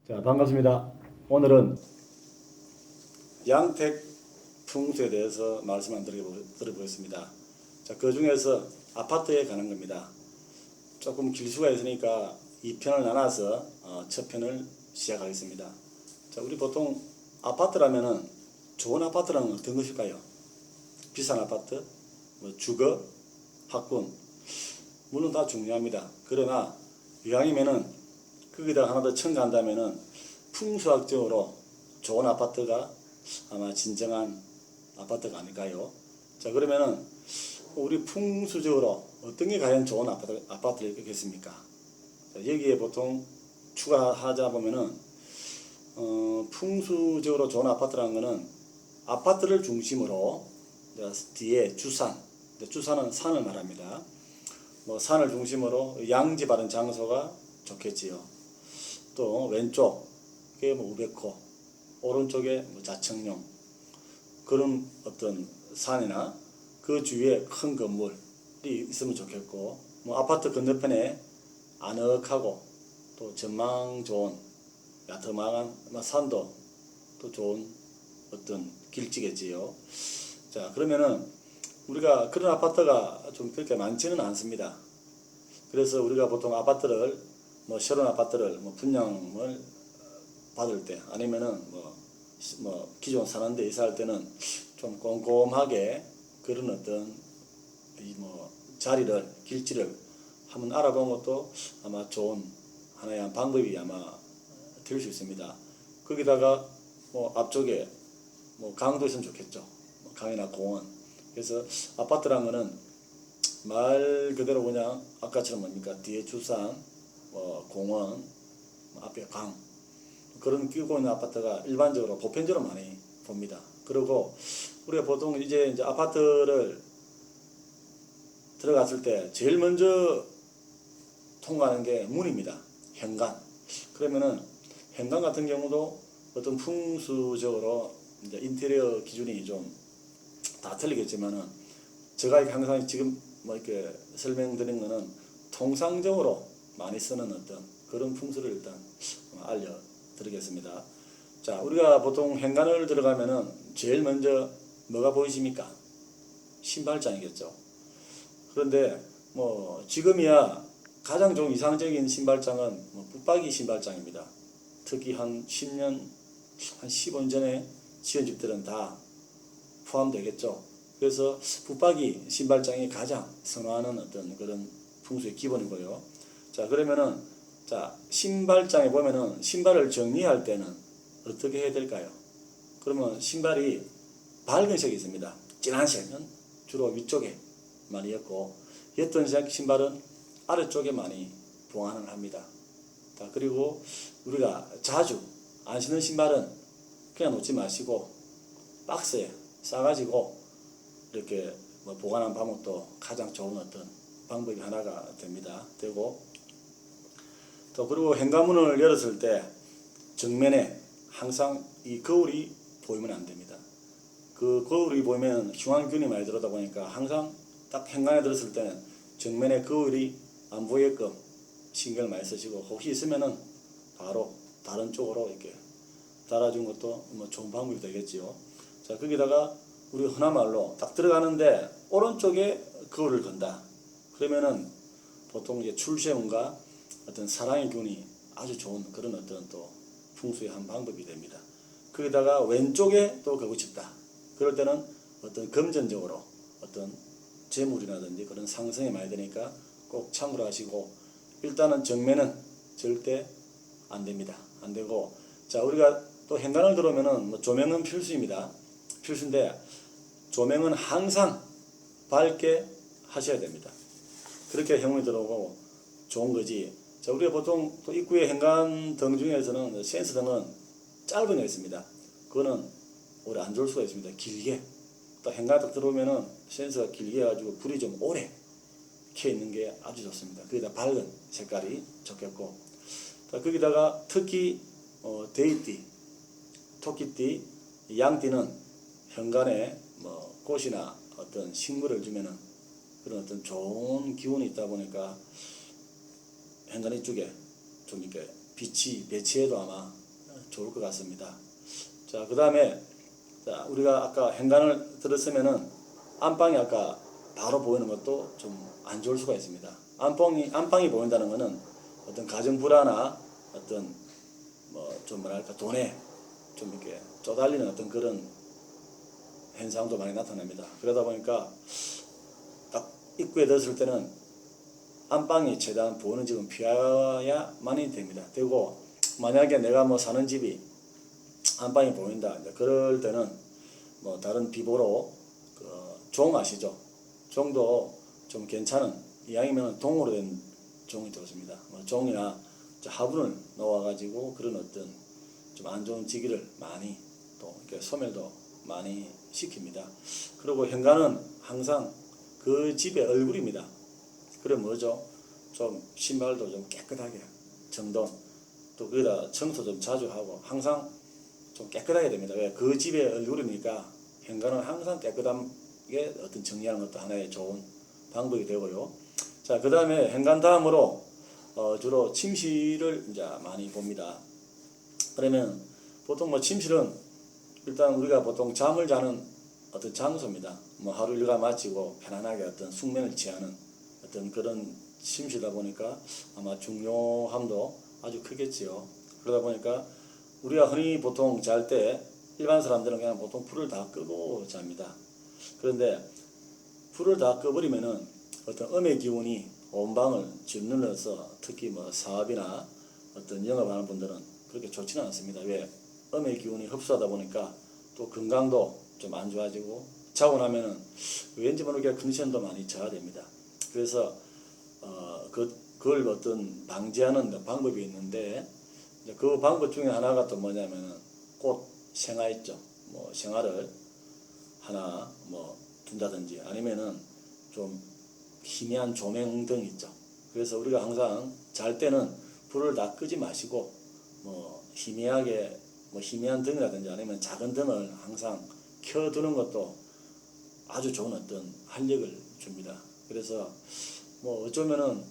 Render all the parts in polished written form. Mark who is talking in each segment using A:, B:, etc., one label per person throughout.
A: 자, 반갑습니다. 오늘은 양택 풍수에 대해서 말씀 한번 드려보겠습니다. 자, 그 중에서 아파트에 관한 겁니다. 조금 길 수가 있으니까 2편을 나눠서 첫 편을 시작하겠습니다. 자, 우리 보통 아파트라면은 좋은 아파트라는 어떤 것일까요? 비싼 아파트, 주거, 학군, 물론 다 중요합니다. 그러나 이왕이면은 거기다가 하나 더 첨가한다면은 풍수학적으로 좋은 아파트가 아마 진정한 아파트가 아닐까요? 자, 그러면은 우리 풍수적으로 어떤 게 과연 좋은 아파트를 있겠습니까? 자, 여기에 보통 추가하자 보면은 풍수적으로 좋은 아파트라는 거는 아파트를 중심으로 뒤에 주산은 산을 말합니다. 산을 중심으로 양지 바른 장소가 좋겠지요. 또 왼쪽에 우베코, 오른쪽에 자청룡, 그런 어떤 산이나 그 주위에 큰 건물이 있으면 좋겠고, 아파트 건너편에 아늑하고 또 전망 좋은 야트막한 산도 또 좋은 어떤 길지겠지요. 자, 그러면은 우리가 그런 아파트가 좀 그렇게 많지는 않습니다. 그래서 우리가 보통 아파트를 새로운 아파트를 분양을 받을 때 아니면은 기존 사는 데 이사할 때는 좀 꼼꼼하게 그런 어떤 자리를 길지를 한번 알아보는 것도 아마 좋은 하나의 방법이 아마 될 수 있습니다. 거기다가 앞쪽에 강도 있으면 좋겠죠. 강이나 공원. 그래서 아파트란 거는 말 그대로 그냥 아까처럼 뒤에 주산, 공원, 앞에 강, 그런 끼고 있는 아파트가 일반적으로 보편적으로 많이 봅니다. 그리고 우리가 보통 이제 아파트를 들어갔을 때 제일 먼저 통과하는 게 문입니다. 현관. 그러면은 현관 같은 경우도 어떤 풍수적으로 이제 인테리어 기준이 좀 다 틀리겠지만은 제가 항상 지금 이렇게 설명드린 거는 통상적으로 많이 쓰는 어떤 그런 풍수를 일단 알려드리겠습니다. 자, 우리가 보통 현관을 들어가면은 제일 먼저 뭐가 보이십니까? 신발장이겠죠. 그런데 지금이야 가장 좀 이상적인 신발장은 붙박이 신발장입니다. 특히 한 10년, 한 15년 전에 지은 집들은 다 포함되겠죠. 그래서 붙박이 신발장이 가장 선호하는 어떤 그런 풍수의 기본이고요. 자, 그러면은 신발장에 보면은 신발을 정리할 때는 어떻게 해야 될까요? 그러면 신발이 밝은 색이 있습니다. 진한 색은 주로 위쪽에 많이 있고, 옅은 색 신발은 아래쪽에 많이 보관을 합니다. 자, 그리고 우리가 자주 안 신는 신발은 그냥 놓지 마시고 박스에 싸가지고 이렇게 보관한 방법도 가장 좋은 어떤 방법이 하나가 되고, 또 그리고 현관문을 열었을 때 정면에 항상 이 거울이 보이면 안 됩니다. 그 거울이 보이면 흉한균이 많이 들어오다 보니까 항상 딱 현관에 들었을 때는 정면에 거울이 안 보이게끔 신경을 많이 쓰시고, 혹시 있으면은 바로 다른 쪽으로 이렇게 달아준 것도 좋은 방법이 되겠지요. 자, 거기다가 우리 흔한 말로 딱 들어가는데 오른쪽에 거울을 건다. 그러면은 보통 이제 출세운과 어떤 사랑의 기운이 아주 좋은 그런 어떤 또 풍수의 한 방법이 됩니다. 거기다가 왼쪽에 또 가고 싶다. 그럴 때는 어떤 금전적으로 어떤 재물이라든지 그런 상승이 많이 되니까 꼭 참고를 하시고, 일단은 정면은 절대 안 됩니다. 안 되고, 자, 우리가 또 현관을 들어오면은 조명은 필수입니다. 필수인데 조명은 항상 밝게 하셔야 됩니다. 그렇게 형문이 들어오고 좋은 거지. 자, 우리가 보통 또 입구의 현관 등 중에서는 센스 등은 짧은 게 있습니다. 그거는 오래 안 좋을 수가 있습니다. 길게. 또 현관 딱 들어오면은 센스가 길게 해가지고 불이 좀 오래 켜 있는 게 아주 좋습니다. 거기다 밝은 색깔이 좋겠고, 거기다가 특히 데이띠, 토끼띠, 양띠는 현관에 꽃이나 어떤 식물을 주면은 그런 어떤 좋은 기운이 있다 보니까 현관 이쪽에 좀 이렇게 빛이 배치해도 아마 좋을 것 같습니다. 자, 그 다음에 우리가 아까 현관을 들었으면은 안방이 아까 바로 보이는 것도 좀 안 좋을 수가 있습니다. 안방이 보인다는 것은 어떤 가정 불화나 어떤 뭐 좀 뭐랄까 돈에 좀 이렇게 쪼달리는 어떤 그런 현상도 많이 나타납니다. 그러다 보니까 딱 입구에 들었을 때는 안방이 최대한 보이는 집은 피해야만이 됩니다. 되고 만약에 내가 뭐 사는 집이 안방이 보인다. 이제 그럴 때는 뭐 다른 비보로 그 종 아시죠? 종도 좀 괜찮은 이왕이면 동으로 된 종이 좋습니다. 뭐 종이나 화분을 놓아가지고 그런 어떤 좀 안 좋은 지기를 많이 또 이렇게 소멸도 많이 시킵니다. 그리고 현관은 항상 그 집의 얼굴입니다. 그럼 뭐죠? 좀 신발도 좀 깨끗하게 정돈 또 거기다 청소 좀 자주 하고 항상 좀 깨끗하게 됩니다. 왜? 그 집의 얼굴이니까 현관은 항상 깨끗하게 어떤 정리하는 것도 하나의 좋은 방법이 되고요. 자, 그 다음에 현관 다음으로 주로 침실을 이제 많이 봅니다. 그러면 보통 뭐 침실은 일단 우리가 보통 잠을 자는 어떤 장소입니다. 뭐 하루 일과 마치고 편안하게 어떤 숙면을 취하는 어떤 그런 침실이다 보니까 아마 중요함도 아주 크겠지요. 그러다 보니까 우리가 흔히 보통 잘 때 일반 사람들은 그냥 보통 불을 다 끄고 잡니다. 그런데 불을 다 꺼버리면은 어떤 음의 기운이 온 방을 짓눌러서 특히 뭐 사업이나 어떤 영업하는 분들은 그렇게 좋지는 않습니다. 왜? 음의 기운이 흡수하다 보니까 또 건강도 좀 안 좋아지고 자고 나면은 왠지 모르게 컨디션도 많이 저하됩니다. 그래서 그걸 어떤 방지하는 방법이 있는데 그 방법 중에 하나가 또 뭐냐면은 꽃 생화 있죠. 뭐 생화를 하나 뭐 둔다든지 아니면은 좀 희미한 조명등 있죠. 그래서 우리가 항상 잘 때는 불을 다 끄지 마시고 뭐 희미하게 뭐 희미한 등이라든지 아니면 작은 등을 항상 켜두는 것도 아주 좋은 어떤 활력을 줍니다. 그래서 뭐 어쩌면은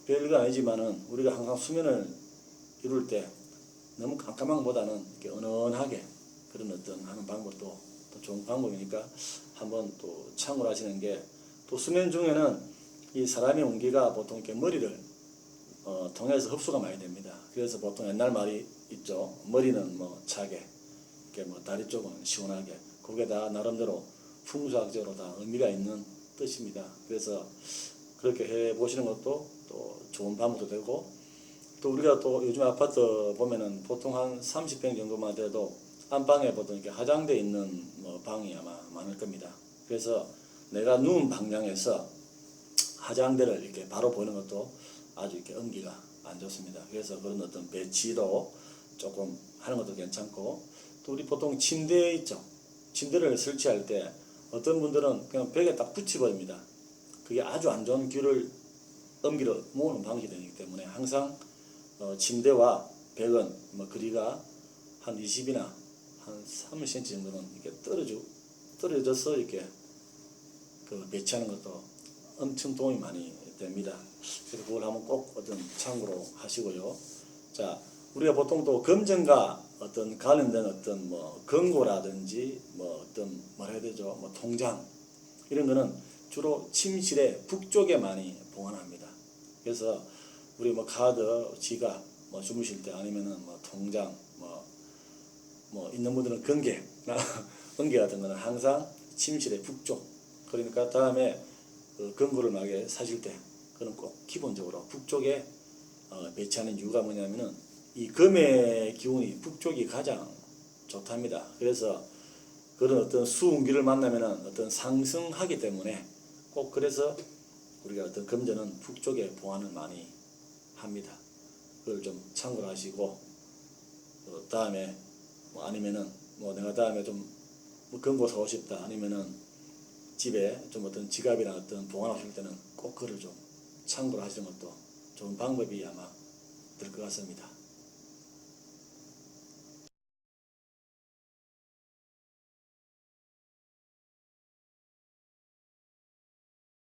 A: 별거 아니지만은 우리가 항상 수면을 이룰 때 너무 깜깜한 것보다는 이렇게 은은하게 그런 어떤 하는 방법도 또 좋은 방법이니까 한번 또 참고를 하시는 게 또 수면 중에는 이 사람의 온기가 보통 이렇게 머리를 통해서 흡수가 많이 됩니다. 그래서 보통 옛날 말이 있죠. 머리는 뭐 차게, 이렇게 뭐 다리 쪽은 시원하게. 그게 다 나름대로 풍수학적으로 다 의미가 있는 뜻입니다. 그래서 그렇게 해 보시는 것도 또 좋은 방법도 되고 또 우리가 또 요즘 아파트 보면은 보통 한 30평 정도만 돼도 안방에 보통 이렇게 화장대 있는 뭐 방이 아마 많을 겁니다. 그래서 내가 누운 방향에서 화장대를 이렇게 바로 보는 것도 아주 이렇게 음기가 안 좋습니다. 그래서 그런 어떤 배치도 조금 하는 것도 괜찮고 또 우리 보통 침대 있죠. 침대를 설치할 때 어떤 분들은 그냥 벽에 딱 붙여버립니다. 그게 아주 안 좋은 균을 음기를 모으는 방식이 되기 때문에 항상 침대와 벽은 뭐 거리가 한 20이나 한 30cm 정도는 이렇게 떨어져서 이렇게 그 배치하는 것도 엄청 도움이 많이 됩니다. 그래서 그걸 한번 꼭 어떤 참고로 하시고요. 자, 우리가 보통 또 금전과 어떤 관련된 어떤 뭐 금고라든지 뭐 어떤 뭐라 해야 되죠? 뭐 통장 이런 거는 주로 침실의 북쪽에 많이 보관합니다. 그래서 우리 뭐 카드, 지갑 뭐 주무실 때 아니면은 뭐 통장 뭐 있는 분들은 금괴, 은괴 같은 거는 항상 침실의 북쪽. 그러니까 다음에 그 금고를 만약에 사실 때 그는 꼭 기본적으로 북쪽에 배치하는 이유가 뭐냐면은 이 금의 기운이 북쪽이 가장 좋답니다. 그래서 그런 어떤 수운기를 만나면은 어떤 상승하기 때문에 꼭 그래서 우리가 어떤 금전은 북쪽에 보관을 많이 합니다. 그걸 좀 참고를 하시고 다음에 뭐 아니면은 뭐 내가 다음에 좀 금고 사고 싶다 아니면은 집에 좀 어떤 지갑이나 어떤 보관하실 때는 꼭 그를 좀 참고를 하시는 것도 좋은 방법이 아마 될 것 같습니다.